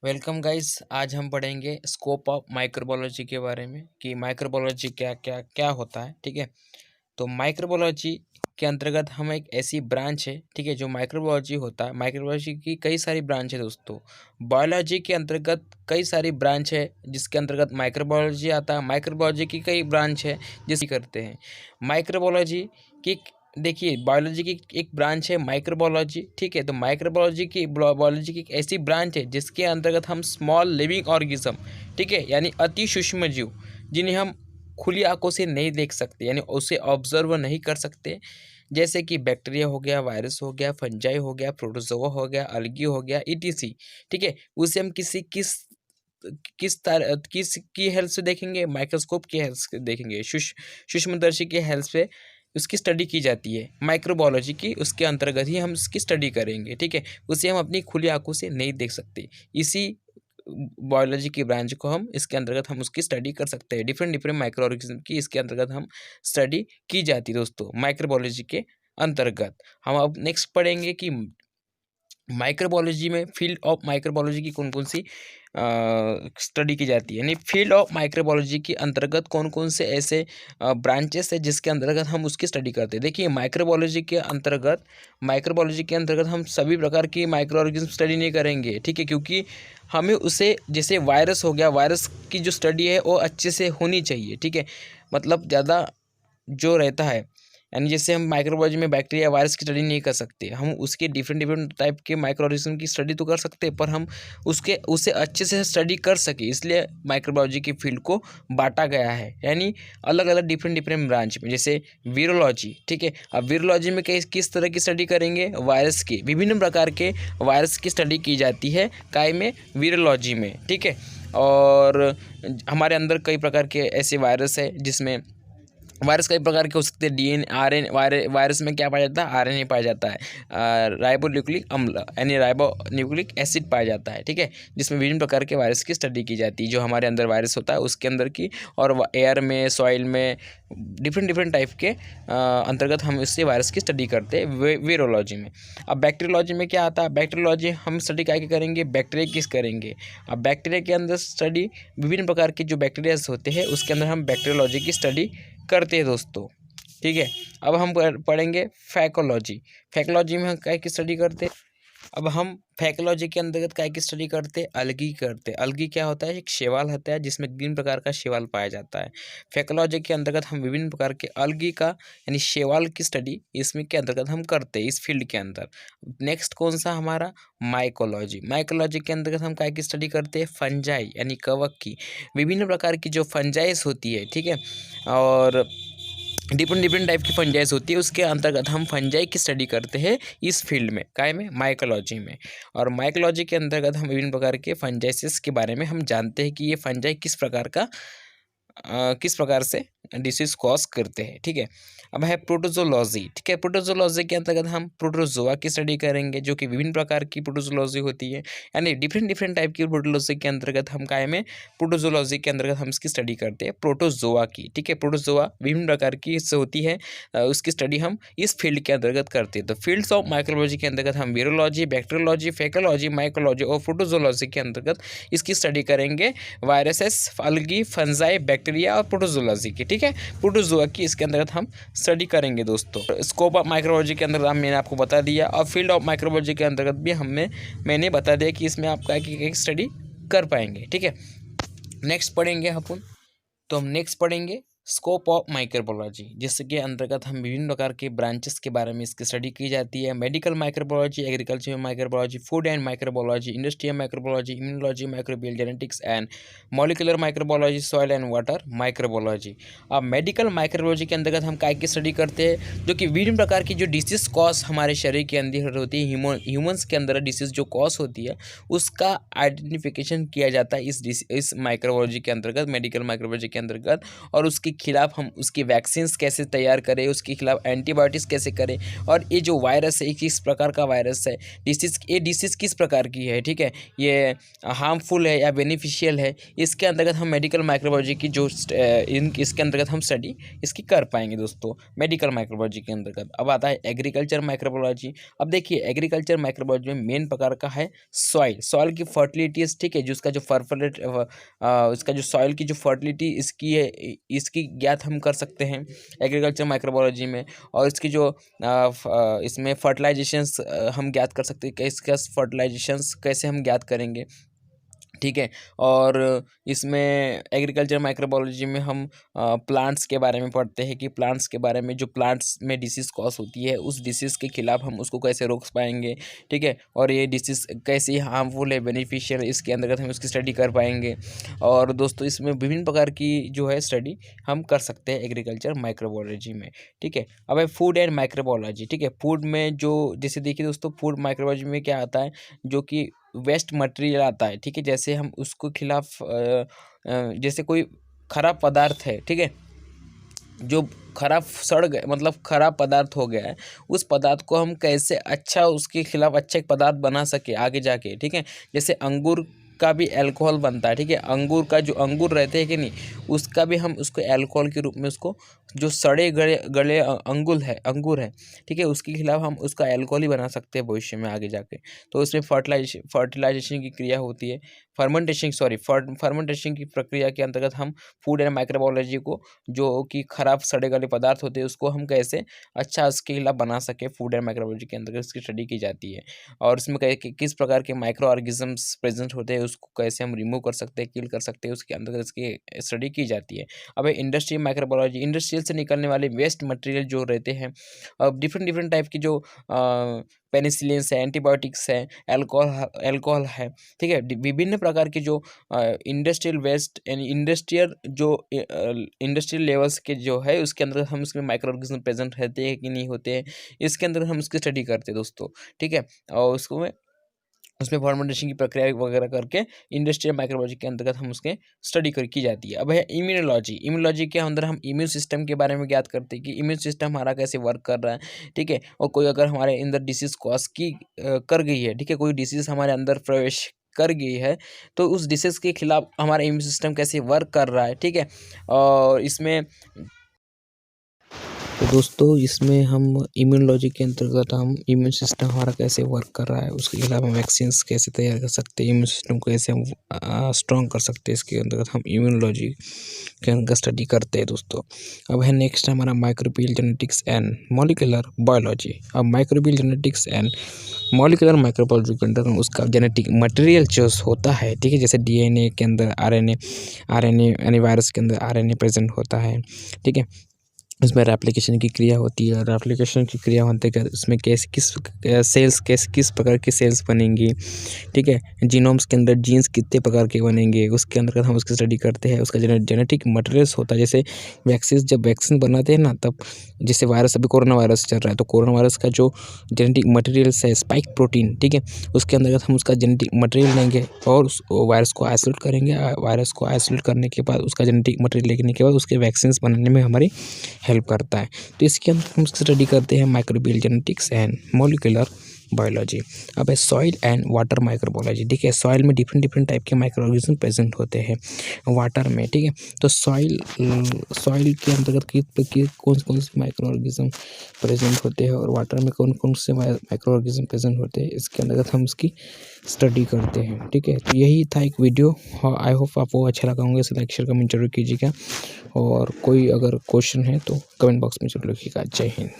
Welcome guys. आज हम पढ़ेंगे स्कोप ऑफ माइक्रोबायोलॉजी के बारे में कि माइक्रोबायोलॉजी क्या क्या क्या होता है। ठीक है, तो माइक्रोबायोलॉजी के अंतर्गत हम एक ऐसी ब्रांच है, ठीक है, जो माइक्रोबायोलॉजी होता है। माइक्रोबायोलॉजी की कई सारी ब्रांच है दोस्तों। बायोलॉजी के अंतर्गत कई सारी ब्रांच है जिसके अंतर्गत माइक्रोबायोलॉजी आता है। माइक्रोबायोलॉजी की कई ब्रांच है जिसकी करते हैं माइक्रोबायोलॉजी की। देखिए, बायोलॉजी की एक ब्रांच है माइक्रोबायोलॉजी, ठीक है। तो माइक्रोबायोलॉजी की बायोलॉजी की एक ऐसी ब्रांच है जिसके अंतर्गत हम स्मॉल लिविंग ऑर्गेनिज्म, ठीक है, यानी अति सूक्ष्म जीव जिन्हें हम खुली आंखों से नहीं देख सकते, यानी उसे ऑब्जर्व नहीं कर सकते, जैसे कि बैक्टीरिया हो गया, वायरस हो गया, फंजाई हो गया, प्रोटोजोआ हो गया, अलगी हो गया, ईटीसी। ठीक है, उसे हम किस की हेल्प से देखेंगे? माइक्रोस्कोप की हेल्प से देखेंगे, सूक्ष्मदर्शी की हेल्प से उसकी स्टडी की जाती है माइक्रोबायोलॉजी की। उसके अंतर्गत ही हम उसकी स्टडी करेंगे, ठीक है। उसे हम अपनी खुली आंखों से नहीं देख सकते। इसी बायोलॉजी की ब्रांच को हम इसके अंतर्गत हम उसकी स्टडी कर सकते हैं। डिफरेंट डिफरेंट माइक्रो ऑर्गेनिज्म की इसके अंतर्गत हम स्टडी की जाती है दोस्तों, माइक्रोबायोलॉजी के अंतर्गत। हम अब नेक्स्ट पढ़ेंगे कि माइक्रोबायोलॉजी में फील्ड ऑफ माइक्रोबायोलॉजी की कौन कौन सी स्टडी की जाती है, यानी फील्ड ऑफ माइक्रोबायोलॉजी के अंतर्गत कौन कौन से ऐसे ब्रांचेस है जिसके अंतर्गत हम उसकी स्टडी करते हैं। देखिए, माइक्रोबायोलॉजी के अंतर्गत हम सभी प्रकार की माइक्रो ऑर्गेनिज्म स्टडी नहीं करेंगे, ठीक है, क्योंकि हमें उसे, जैसे वायरस हो गया, वायरस की जो स्टडी है वो अच्छे से होनी चाहिए, ठीक है। मतलब ज़्यादा जो रहता है, यानी जैसे हम माइक्रोबायोलॉजी में बैक्टीरिया वायरस की स्टडी नहीं कर सकते, हम उसके डिफरेंट डिफरेंट टाइप के माइक्रो ऑर्गेनिज्म की स्टडी तो कर सकते हैं, पर हम उसे अच्छे से स्टडी कर सके, इसलिए माइक्रोबायोलॉजी की फील्ड को बांटा गया है, यानी अलग अलग डिफरेंट डिफरेंट ब्रांच में। जैसे वीरोलॉजी, ठीक है। अब वीरोलॉजी में किस तरह की स्टडी करेंगे? वायरस की, विभिन्न प्रकार के वायरस की स्टडी की जाती है काय में? वीरोलॉजी में, ठीक है। और हमारे अंदर कई प्रकार के ऐसे वायरस है जिसमें वायरस कई प्रकार के हो सकते हैं। डीएनए, आरएन, वायरस में क्या पाया जाता है? आरएनए पाया जाता है, राइबोन्यूक्लिक अम्ल यानी राइबोन्यूक्लिक एसिड पाया जाता है, ठीक है, जिसमें विभिन्न प्रकार के वायरस की स्टडी की जाती है। जो हमारे अंदर वायरस होता है उसके अंदर की, और एयर में, सॉइल में, डिफरेंट डिफरेंट टाइप के अंतर्गत हम इससे वायरस की स्टडी करते हैं वीरोलॉजी में। अब बैक्टीरियोलॉजी में क्या आता है? बैक्टीरियोलॉजी हम स्टडी क्या करेंगे? बैक्टीरिया की करेंगे। अब बैक्टीरिया के अंदर स्टडी, विभिन्न प्रकार के जो बैक्टीरियाज होते हैं उसके अंदर हम बैक्टीरियोलॉजी की स्टडी करते हैं दोस्तों, ठीक है। अब हम पढ़ेंगे फैकोलॉजी। फैकोलॉजी में हम क्या की स्टडी करते हैं? अब हम फैकोलॉजी के अंतर्गत क्या की स्टडी करते हैं? अलगी करते हैं। अलगी क्या होता है? एक शैवाल होता है जिसमें विभिन्न प्रकार का शैवाल पाया जाता है। फैकोलॉजी के अंतर्गत हम विभिन्न प्रकार के अलगी का, यानी शैवाल की स्टडी इसमें के अंतर्गत हम करते हैं, इस फील्ड के अंदर। नेक्स्ट कौन सा हमारा? माइकोलॉजी। माइकोलॉजी के अंतर्गत हम क्या की स्टडी करते हैं? फंजाई, यानी कवक की, विभिन्न प्रकार की जो फंजाइस होती है, ठीक है, और डिफरेंट डिफरेंट टाइप की फंजाइस होती है, उसके अंतर्गत हम फंजाई की स्टडी करते हैं इस फील्ड में, काय में? माइकोलॉजी में। और माइकोलॉजी के अंतर्गत हम विभिन्न प्रकार के फंजाइसिस के बारे में हम जानते हैं कि ये फंजाई किस प्रकार से डिसीज कॉज करते हैं, ठीक है। अब है प्रोटोजोलॉजी, ठीक है। प्रोटोजोलॉजी के अंतर्गत हम प्रोटोजोआ की स्टडी करेंगे, जो कि विभिन्न प्रकार की प्रोटोजोलॉजी होती है, यानी डिफरेंट डिफरेंट टाइप की प्रोटोलॉजी के अंतर्गत हम काय में? प्रोटोजोलॉजी के अंतर्गत हम इसकी स्टडी करते हैं, प्रोटोजोआ की, ठीक है। प्रोटोजोआ विभिन्न प्रकार की इससे होती है, उसकी स्टडी हम इस फील्ड के अंतर्गत करते हैं। तो फील्ड्स ऑफ माइक्रोलॉजी के अंतर्गत हम वीरोलॉजी, बैक्टीरियोलॉजी, फैकोलॉजी, माइकोलॉजी और प्रोटोजोलॉजी के अंतर्गत इसकी स्टडी करेंगे, वायरसेस, अलगी, फंजाई, बैक्टीरिया और प्रोटोजोलॉजी की, ठीक है। प्रोटोजोआ की इसके अंतर्गत हम स्टडी करेंगे दोस्तों। स्कोप ऑफ माइक्रोबायोलॉजी के अंतर्गत मैंने आपको बता दिया, और फील्ड ऑफ माइक्रोबायोलॉजी के अंतर्गत भी मैंने बता दिया कि इसमें आप क्या स्टडी कर पाएंगे, ठीक है। नेक्स्ट पढ़ेंगे अपन, तो हम नेक्स्ट पढ़ेंगे स्कोप ऑफ माइक्रोबायोलॉजी, जिसके अंतर्गत हम विभिन्न प्रकार के ब्रांचेस के बारे में इसकी स्टडी की जाती है। Medical microbiology, agriculture microbiology, food and microbiology, industrial microbiology, immunology, microbial genetics and molecular microbiology, soil and water microbiology. अब मेडिकल माइक्रोबायोलॉजी के अंतर्गत हम काय की स्टडी करते हैं? जो कि विभिन्न प्रकार की जो डिसीज कॉज हमारे शरीर के अंदर होती है, ह्यूमन्स के अंदर डिसीज जो कॉज होती है उसका आइडेंटिफिकेशन किया जाता है इस माइक्रोबायोलॉजी के अंतर्गत, मेडिकल माइक्रोबायोलॉजी के अंतर्गत, और उसकी खिलाफ हम उसकी वैक्सीन्स कैसे तैयार करें, उसके खिलाफ एंटीबायोटिक्स कैसे करें, और ये जो वायरस है किस प्रकार का वायरस है, डिसीज़ किस प्रकार की है, ठीक है, ये हार्मफुल है या बेनिफिशियल है, इसके अंतर्गत हम मेडिकल माइक्रोबायोलॉजी की जो इसके अंतर्गत हम स्टडी इसकी कर पाएंगे दोस्तों, मेडिकल माइक्रोबायोलॉजी के अंतर्गत। अब आता है एग्रीकल्चर माइक्रोबायोलॉजी। अब देखिए एग्रीकल्चर माइक्रोबायोलॉजी में मेन प्रकार का है सॉइल की फर्टिलिटीज, ठीक है, जिसका जो इसका जो सॉइल की जो फर्टिलिटी इसकी है, इसकी ज्ञात हम कर सकते हैं एग्रीकल्चर माइक्रोबायोलॉजी में। और इसकी जो इसमें फर्टिलाइजेशंस हम ज्ञात कर सकते हैं, इसका फर्टिलाइजेशंस कैसे हम ज्ञात करेंगे, ठीक है। और इसमें एग्रीकल्चर माइक्रोबायोलॉजी में हम प्लांट्स के बारे में पढ़ते हैं कि प्लांट्स के बारे में, जो प्लांट्स में डिसीज़ कॉज होती है उस डिसीज़ के खिलाफ हम उसको कैसे रोक पाएंगे, ठीक है, और ये डिसीज़ कैसे हार्मफुल है बेनिफिशियल है, इसके अंतर्गत हम उसकी स्टडी कर पाएंगे। और दोस्तों इसमें विभिन्न प्रकार की जो है स्टडी हम कर सकते हैं एग्रीकल्चर माइक्रोबायोलॉजी में, ठीक है। अब है फूड एंड माइक्रोबायोलॉजी, ठीक है। फूड में जो जैसे देखिए दोस्तों, फूड माइक्रोबायोलॉजी में क्या आता है, जो कि वेस्ट मटेरियल आता है, ठीक है, जैसे हम उसको खिलाफ जैसे कोई खराब पदार्थ है, ठीक है, जो खराब सड़ गए मतलब खराब पदार्थ हो गया है, उस पदार्थ को हम कैसे अच्छा उसके खिलाफ अच्छा एक पदार्थ बना सके आगे जाके, ठीक है। जैसे अंगूर का भी अल्कोहल बनता है, ठीक है, अंगूर का जो अंगूर रहते हैं कि नहीं, उसका भी हम उसको अल्कोहल के रूप में उसको जो सड़े गले अंगूर है, ठीक है, उसके खिलाफ हम उसका अल्कोहल ही बना सकते हैं भविष्य में आगे जाके। तो उसमें फर्टिलाइजेशन की क्रिया होती है, फर्मेंटेशन की प्रक्रिया के अंतर्गत हम फूड एंड माइक्रोबायोलॉजी को, जो कि खराब सड़े गले पदार्थ होते हैं उसको हम कैसे अच्छा उसके खिलाफ बना सके, फूड एंड माइक्रोबायोलॉजी के अंतर्गत इसकी स्टडी की जाती है। और इसमें किस प्रकार के माइक्रो ऑर्गेनिजम्स प्रेजेंट होते हैं, उसको कैसे हम रिमूव कर सकते हैं, किल कर सकते हैं, उसके अंतर्गत इसकी स्टडी की जाती है। अब इंडस्ट्रियल माइक्रोबायोलॉजी, इंडस्ट्रियल से निकलने वाले वेस्ट मटेरियल जो रहते हैं, अब डिफरेंट टाइप की जो पेनिसिलिन्स है, एंटीबायोटिक्स है, एल्कोहल है, ठीक है, विभिन्न प्रकार के जो इंडस्ट्रियल वेस्ट यानी इंडस्ट्रियल लेवल्स के जो है उसके अंदर हम उसमें माइक्रो ऑर्गेनिज्म प्रेजेंट रहते हैं कि नहीं होते हैं, इसके अंदर हम उसकी स्टडी करते हैं दोस्तों, ठीक है। और उसमें फर्मेंटेशन की प्रक्रिया वगैरह करके इंडस्ट्रियल माइक्रोबायोलॉजी के अंतर्गत हम उसके स्टडी की जाती है। अब है इम्यूनोलॉजी के अंदर हम इम्यून सिस्टम के बारे में ज्ञात करते हैं कि इम्यून सिस्टम हमारा कैसे वर्क कर रहा है, ठीक है, और कोई अगर हमारे अंदर डिसीज़ कॉज कर गई है, ठीक है, कोई डिसीज़ हमारे अंदर प्रवेश कर गई है, तो उस डिसीज़ के खिलाफ हमारा इम्यून सिस्टम कैसे वर्क कर रहा है, ठीक है। और इसमें तो दोस्तों इसमें हम इम्यूनोलॉजी के अंतर्गत हम इम्यून सिस्टम हमारा कैसे वर्क कर रहा है, उसके खिलाफ हम वैक्सीन्स कैसे तैयार कर सकते हैं, इम्यून सिस्टम को कैसे हम स्ट्रॉन्ग कर सकते हैं, इसके अंतर्गत हम इम्यूनोलॉजी के अंतर्गत स्टडी करते हैं दोस्तों। अब है नेक्स्ट हमारा microbial genetics and molecular biology. अब microbial genetics and molecular microbiology के अंदर उसका जेनेटिक मटेरियल जो होता है, ठीक है, जैसे डीएनए के अंदर आरएनए यानी वायरस के अंदर आरएनए प्रेजेंट होता है, ठीक है, उसमें रेप्लिकेशन की क्रिया होती है। रेप्लिकेशन की क्रिया होने के उसमें किस प्रकार की सेल्स बनेंगी, ठीक है, जीनोम्स के अंदर जीन्स कितने प्रकार के बनेंगे, उसके अंदर हम उसकी स्टडी करते हैं। उसका जेनेटिक मटेरियल्स होता है, जैसे जब वैक्सीन बनाते हैं ना, तब जैसे वायरस अभी कोरोना वायरस चल रहा है, तो कोरोना वायरस का जो जेनेटिक मटेरियल्स है स्पाइक प्रोटीन, ठीक है, उसके अंतर्गत हम उसका जेनेटिक मटेरियल लेंगे और उस वायरस को आइसोलेट करेंगे। वायरस को आइसोलेट करने के बाद उसका जेनेटिक मटेरियल लेने के बाद उसके वैक्सीन बनाने में हमारी हेल्प करता है। तो इसके अंदर हम स्टडी करते हैं microbial genetics and molecular biology. अब है सॉइल एंड वाटर माइक्रोबायोलॉजी, ठीक है, सॉइल में डिफरेंट टाइप के माइक्रो ऑर्गेनिज्म प्रेजेंट होते हैं वाटर में, ठीक है। तो सॉइल के अंतर्गत कौन से माइक्रो ऑर्गेनिज्म प्रेजेंट होते हैं और वाटर में कौन से माइक्रो ऑर्गेनिज्म प्रेजेंट होते हैं, इसके अंतर्गत हम इसकी स्टडी करते हैं, ठीक है। तो यही था एक वीडियो, आई होप आपको अच्छा लगा होंगे। इसे लाइक शेयर कमेंट जरूर कीजिएगा, और कोई अगर क्वेश्चन है तो कमेंट बॉक्स में जरूर लिखिएगा। जय हिंद।